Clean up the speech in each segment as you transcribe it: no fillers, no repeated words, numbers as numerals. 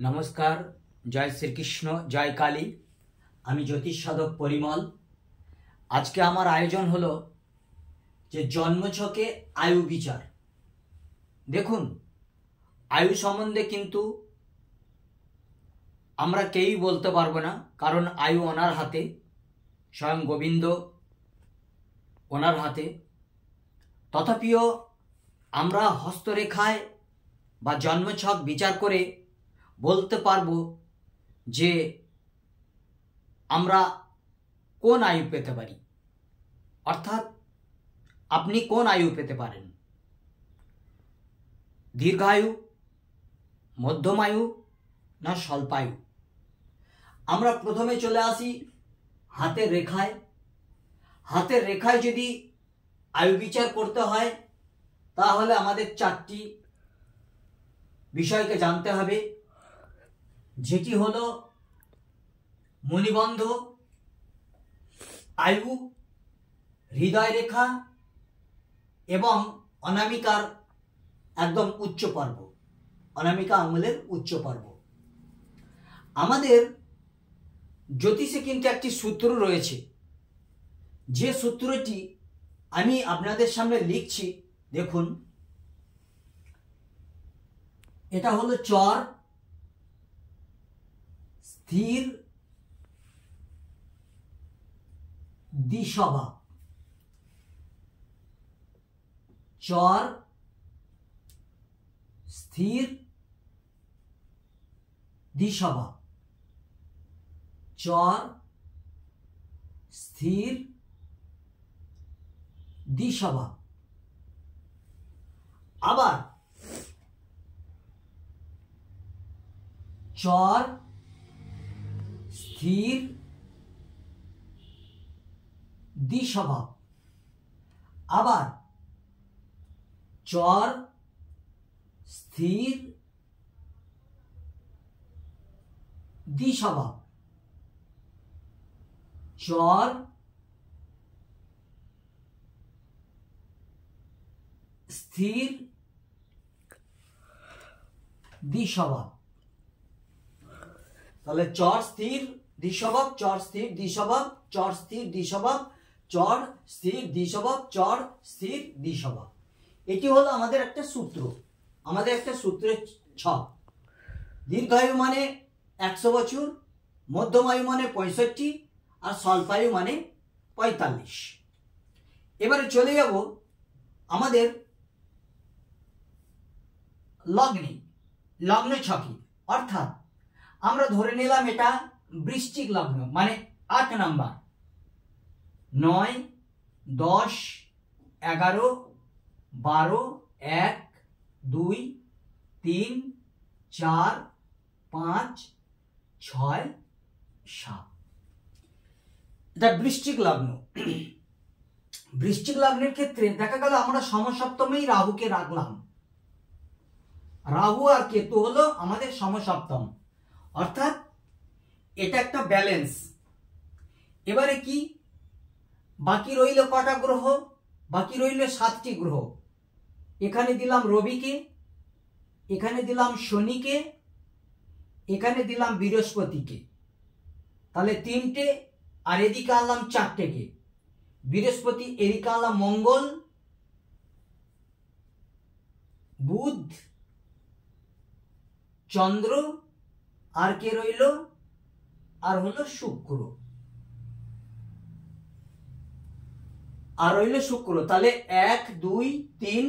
নমস্কার, জয় শ্রীকৃষ্ণ, জয় কালী। আমি জ্যোতিষ সাধক পরিমল। আজকে আমার আয়োজন হলো যে জন্মছকে আয়ু বিচার। দেখুন, আয়ু সম্বন্ধে কিন্তু আমরা কেউই বলতে পারবো না, কারণ আয়ু ওনার হাতে, স্বয়ং গোবিন্দ ওনার হাতে। তথাপিও আমরা হস্তরেখায় বা জন্মছক বিচার করে বলতে পারবো যে আমরা কোন আয়ু পেতে পারি, অর্থাৎ আপনি কোন আয়ু পেতে পারেন, দীর্ঘায়ু, মধ্যমায়ু না স্বল্পায়ু। আমরা প্রথমে চলে আসি হাতের রেখায়। হাতের রেখায় যদি আয়ু বিচার করতে হয় তাহলে আমাদের চারটি বিষয়কে জানতে হবে, যেটি হলো মণিবন্ধ, আয়ু, হৃদয় রেখা এবং অনামিকার একদম উচ্চ পর্ব, অনামিকা আঙুলের উচ্চ পর্ব। আমাদের জ্যোতিষে কিন্তু একটি সূত্র রয়েছে, যে সূত্রটি আমি আপনাদের সামনে লিখছি। দেখুন, এটা হলো চর স্থির দ্বিস্বভাব। চর স্থির দ্বিস্বভাব, চর স্থির দ্বিস্বভাব। আবার চর স্থির দ্বিস্বভাব, আবার চর স্থির দ্বিস্বভাব, চর স্থির দ্বিস্বভাব। তাহলে চর স্থির দ্বিস্বভাব, চর স্থির দ্বিস্বভাব, চর স্থির দ্বিস্বভাব, চর স্থির দ্বিস্বভাব, চর স্থির দ্বিস্বভাব। এটি হলো আমাদের একটা সূত্র, আমাদের একটা সূত্রের ছক। দীর্ঘায়ু মানে 100 বছর, মধ্যমায়ু মানে 65, আর স্বল্পায়ু মানে 45। এবারে চলে যাব আমাদের লগ্নে, লগ্ন ছকে। অর্থাৎ আমরা ধরে নিলাম এটা বৃশ্চিক লগ্ন, মানে 8 নাম্বার, 9, 10, 11, 12, 1, 2, 3, 4, 5, 6, 7। এটা বৃশ্চিক লগ্ন। বৃশ্চিক লগ্নের ক্ষেত্রে দেখা গেল আমরা সমসপ্তমেই রাহুকে রাখলাম। রাহু আর কেতু হলো আমাদের সমসপ্তম, অর্থাৎ এটা একটা ব্যালেন্স। এবারে কি বাকি রইল কটা গ্রহ? বাকি রইল 7টি গ্রহ। এখানে দিলাম রবিকে, এখানে দিলাম শনিকে, এখানে দিলাম বৃহস্পতিকে। তাহলে 3টে, আর এদিকে আনলাম 4টেকে। বৃহস্পতি, এদিকে আনলাম মঙ্গল, বুধ, চন্দ্র, আর কে রইল? আর হলো শুক্র, আর রইল শুক্র। তাহলে 1, 2, 3,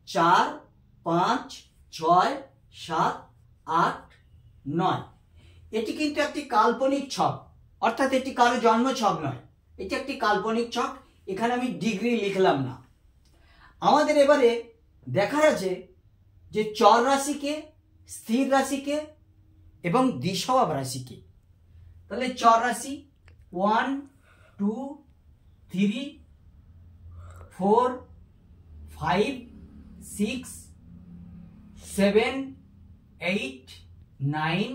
4, 5, 6, 7, 8, 9। এটি কিন্তু একটি কাল্পনিক ছক, অর্থাৎ এটি কারো জন্ম ছক নয়, এটি একটি কাল্পনিক ছক। এখানে আমি ডিগ্রি লিখলাম না। আমাদের এবারে দেখা যাচ্ছে যে চর রাশিকে, স্থির রাশিকে এবং দ্বিস্বভাব রাশিকে। তাহলে চর রাশি 1, 2, 3, 4, 5, 6, 7, 8, 9,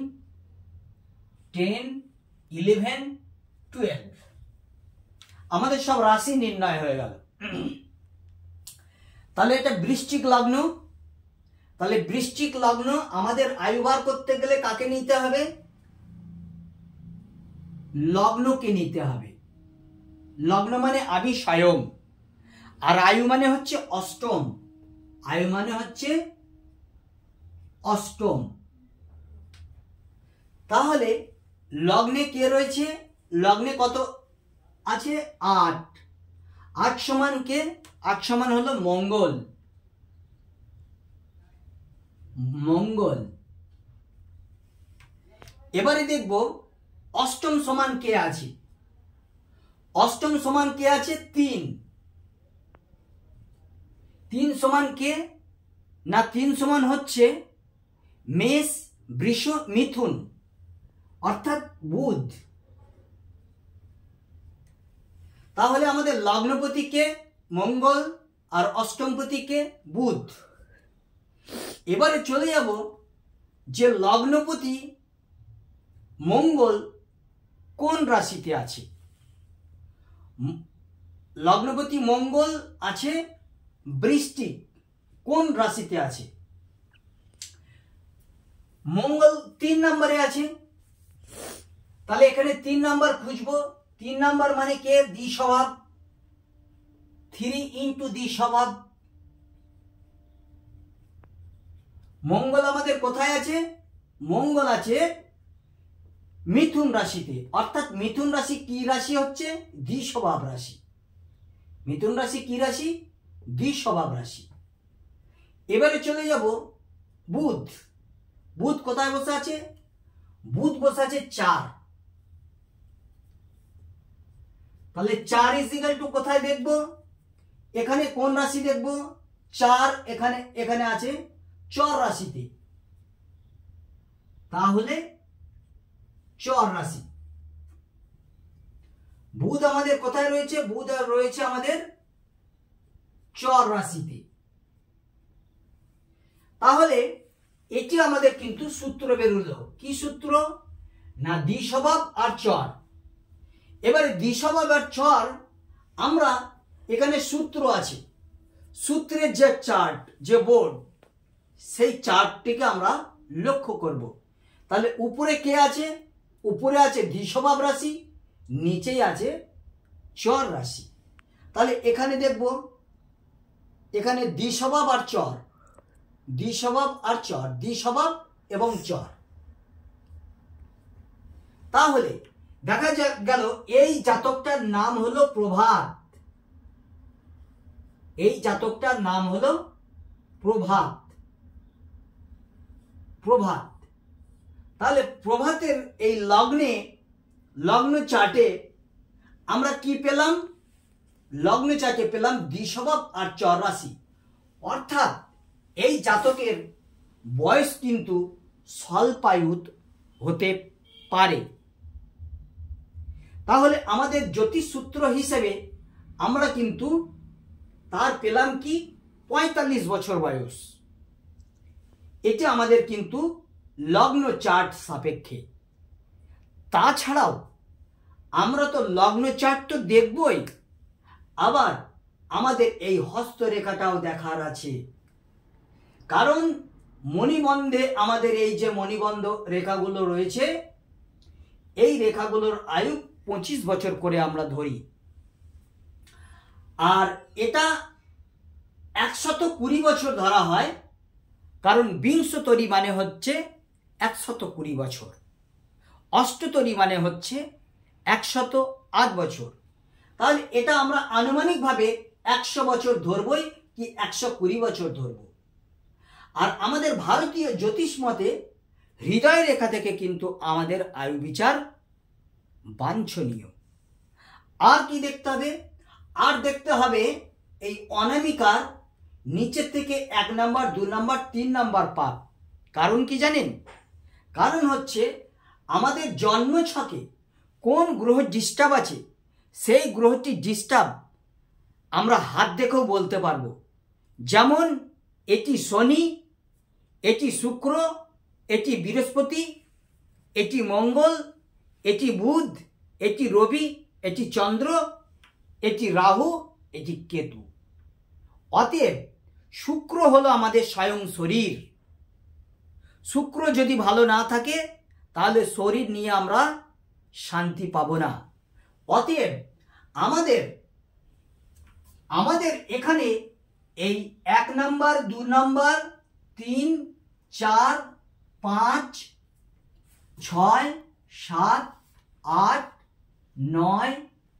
10, 11, 12। আমাদের সব রাশি নির্ণয় হয়ে গেল। তাহলে এটা বৃশ্চিক লগ্ন। তাহলে বৃশ্চিক লগ্ন আমাদের আয়ু বার করতে গেলে কাকে নিতে হবে? লগ্নকে নিতে হবে। লগ্ন মানে আমি স্বয়ং, আর আয়ু মানে হচ্ছে অষ্টম। আয়ু মানে হচ্ছে অষ্টম। তাহলে লগ্নে কে রয়েছে? লগ্নে কত আছে? 8। 8 সমান কে? 8 সমান হলো মঙ্গল। মঙ্গল। এবারে দেখব অষ্টম সমান কে আছে। অষ্টম সমান কে আছে? 3। 3 সমান কে? না, 3 সমান হচ্ছে মেষ, বৃষ, মিথুন, অর্থাৎ বুধ। তাহলে আমাদের লগ্নপতি কে? মঙ্গল, আর অষ্টমপতি কে? বুধ। এবারে চলে যাব যে লগ্নপতি মঙ্গল কোন রাশিতে আছে। লগ্নপতি মঙ্গল আছে বৃশ্চিক। কোন রাশিতে আছে? মঙ্গল 3 নম্বরে আছে। তাহলে এখানে 3 নাম্বার খুঁজবো। 3 নাম্বার মানে কে? দ্বি স্বভাব। 3 ইন্টু দ্বি স্বভাব। মঙ্গল আমাদের কোথায় আছে? মঙ্গল আছে মিথুন রাশিতে, অর্থাৎ মিথুন রাশি কি রাশি হচ্ছে? দ্বি স্বভাব রাশি। মিথুন রাশি কি রাশি? দ্বি স্বভাব রাশি। এবারে চলে যাব বুধ। বুধ কোথায় বসে আছে? বুধ বসে আছে 4। তাহলে 4 ইজিক্যাল টু কোথায় দেখব? এখানে কোন রাশি দেখব? 4 এখানে আছে চর রাশিতে। তাহলে চর রাশি। বুধ আমাদের কোথায় রয়েছে? বুধ রয়েছে আমাদের চর রাশিতে। তাহলে এটি আমাদের কিন্তু সূত্র বেরোলো। কি সূত্র? না, দ্বিস্বভাব আর চর। এবারে দ্বিস্বভাব আর চর আমরা এখানে সূত্র আছে, সূত্রের যে চার্ট, যে বোর্ড, সেই চার্টটিকে আমরা লক্ষ্য করব। তাহলে উপরে কে আছে? উপরে আছে দ্বিস্বভাব রাশি, নিচেই আছে চর রাশি। তাহলে এখানে দেখব, এখানে দ্বিস্বভাব আর চর, দ্বিস্বভাব আর চর, দ্বিস্বভাব এবং চর। তাহলে দেখা গেল এই জাতকটার নাম হলো প্রভাত। এই জাতকটার নাম হলো প্রভাত। প্রভাত। তাহলে প্রভাতের এই লগ্নে, লগ্ন চার্টে আমরা কি পেলাম? লগ্ন চার্টে পেলাম দ্বিস্বভাব আর চর রাশি। অর্থাৎ এই জাতকের বয়স কিন্তু স্বল্পায়ুত হতে পারে। তাহলে আমাদের জ্যোতিষ সূত্র হিসেবে আমরা কিন্তু তার পেলাম কি? 45 বছর বয়স। এটা আমাদের কিন্তু লগ্ন চার্ট সাপেক্ষে। তাছাড়াও আমরা তো লগ্ন চার্ট তো দেখবই, আবার আমাদের এই হস্তরেখাটাও দেখার আছে। কারণ মণিবন্ধে আমাদের এই যে মণিবন্ধ রেখাগুলো রয়েছে, এই রেখাগুলোর আয়ু 25 বছর করে আমরা ধরি। আর এটা 120 বছর ধরা হয়, কারণ বিংশতরী মানে হচ্ছে 120 বছর, অষ্টতরী মানে হচ্ছে 108 বছর। তাহলে এটা আমরা আনুমানিকভাবে 100 বছর ধরবই কি 120 বছর ধরব। আর আমাদের ভারতীয় জ্যোতিষ মতে হৃদয় রেখা থেকে কিন্তু আমাদের আয়ু বিচার বাঞ্ছনীয়। আর কি দেখতে হবে? আর দেখতে হবে এই অনামিকার নিচের থেকে 1 নাম্বার, 2 নাম্বার, 3 নাম্বার পাক। কারণ কি জানেন? কারণ হচ্ছে আমাদের জন্ম ছকে কোন গ্রহ ডিস্টার্ব আছে, সেই গ্রহটি ডিস্টার্ব আমরা হাত দেখেও বলতে পারবো। যেমন এটি শনি, এটি শুক্র, এটি বৃহস্পতি, এটি মঙ্গল, এটি বুধ, এটি রবি, এটি চন্দ্র, এটি রাহু, এটি কেতু। অতএব শুক্র হলো আমাদের স্বয়ং শরীর, শুক্র যদি ভালো না থাকে তাহলে শরীর নিয়ে আমরা শান্তি পাবো না। অতএব আমাদের এখানে এই 1 নাম্বার, 2 নাম্বার, 3, 4, 5, 6, 7, 8, 9,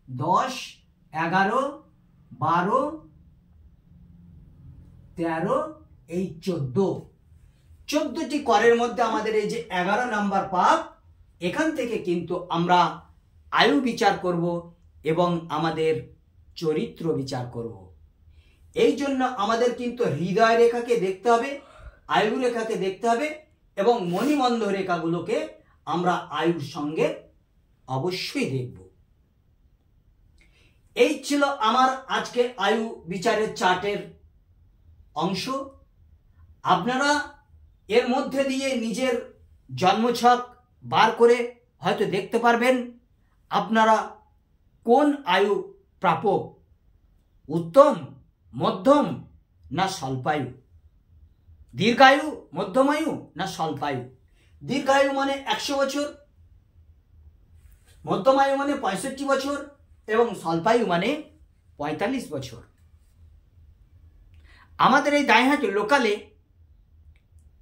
10, 11, 12, 13, এই 14টি করের মধ্যে আমাদের এই যে 11 নাম্বার পাপ, এখান থেকে কিন্তু আমরা আয়ু বিচার করব এবং আমাদের চরিত্র বিচার করব। এই জন্য আমাদের কিন্তু হৃদয় রেখাকে দেখতে হবে, আয়ু রেখাকে দেখতে হবে এবং মণিবন্ধ রেখাগুলোকে আমরা আয়ুর সঙ্গে অবশ্যই দেখব। এই ছিল আমার আজকে আয়ু বিচারের চার্টের অংশ। আপনারা এর মধ্যে দিয়ে নিজের জন্মছক বার করে হয়তো দেখতে পারবেন আপনারা কোন আয়ু প্রাপক, উত্তম, মধ্যম না স্বল্পায়ু, দীর্ঘায়ু, মধ্যমায়ু না স্বল্পায়ু। দীর্ঘায়ু মানে 100 বছর, মধ্যমায়ু মানে 65 বছর এবং স্বল্পায়ু মানে 45 বছর। আমাদের এই দাইহাটি লোকালে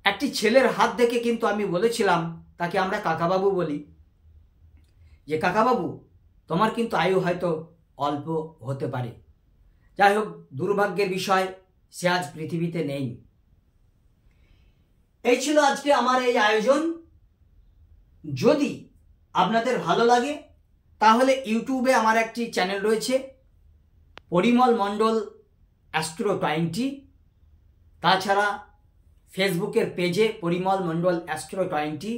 একটি ছেলের হাত দেখে কিন্তু আমি বলেছিলাম, তাকে আমরা কাকাবাবু বলি, যে কাকাবাবু তোমার কিন্তু আয়ু হয়তো অল্প হতে পারে। যাই হোক, দুর্ভাগ্যের বিষয় সে আজ পৃথিবীতে নেই। এই ছিল আজকে আমার এই আয়োজন। যদি আপনাদের ভালো লাগে তাহলে ইউটিউবে আমার একটি চ্যানেল রয়েছে, পরিমল মণ্ডল অ্যাস্ট্রো 20। তাছাড়া ফেসবুকের পেজে পরিমল মণ্ডল অ্যাস্ট্রো 20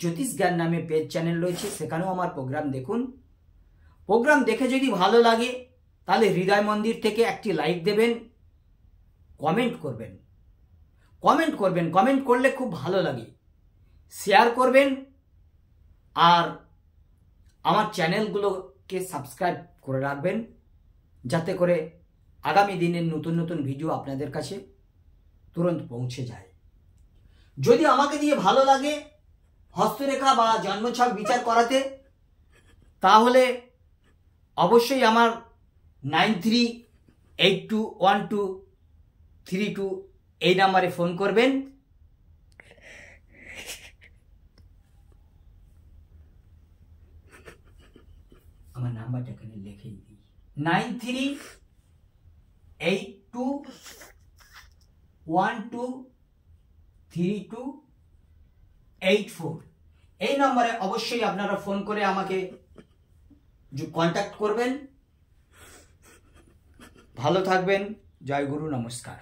জ্যোতিষ জ্ঞান নামে পেজ চ্যানেল রয়েছে, সেখানেও আমার প্রোগ্রাম দেখুন। প্রোগ্রাম দেখে যদি ভালো লাগে তাহলে হৃদয় মন্দির থেকে একটি লাইক দেবেন, কমেন্ট করবেন। কমেন্ট করলে খুব ভালো লাগে। শেয়ার করবেন আর আমার চ্যানেলগুলোকে সাবস্ক্রাইব করে রাখবেন, যাতে করে আগামী দিনের নতুন নতুন ভিডিও আপনাদের কাছে তুরন্ত পৌঁছে যায়। যদি আমাকে দিয়ে ভালো লাগে হস্তরেখা বা জন্মছক বিচার করাতে, তাহলে অবশ্যই আমার 93821232 এই নাম্বারে ফোন করবেন। আমার নাম্বারটা এখানে লিখে দিই, 9382123284। এই নম্বরে অবশ্যই আপনারা ফোন করে আমাকে কন্ট্যাক্ট করবেন। ভালো থাকবেন। জয় গুরু, নমস্কার।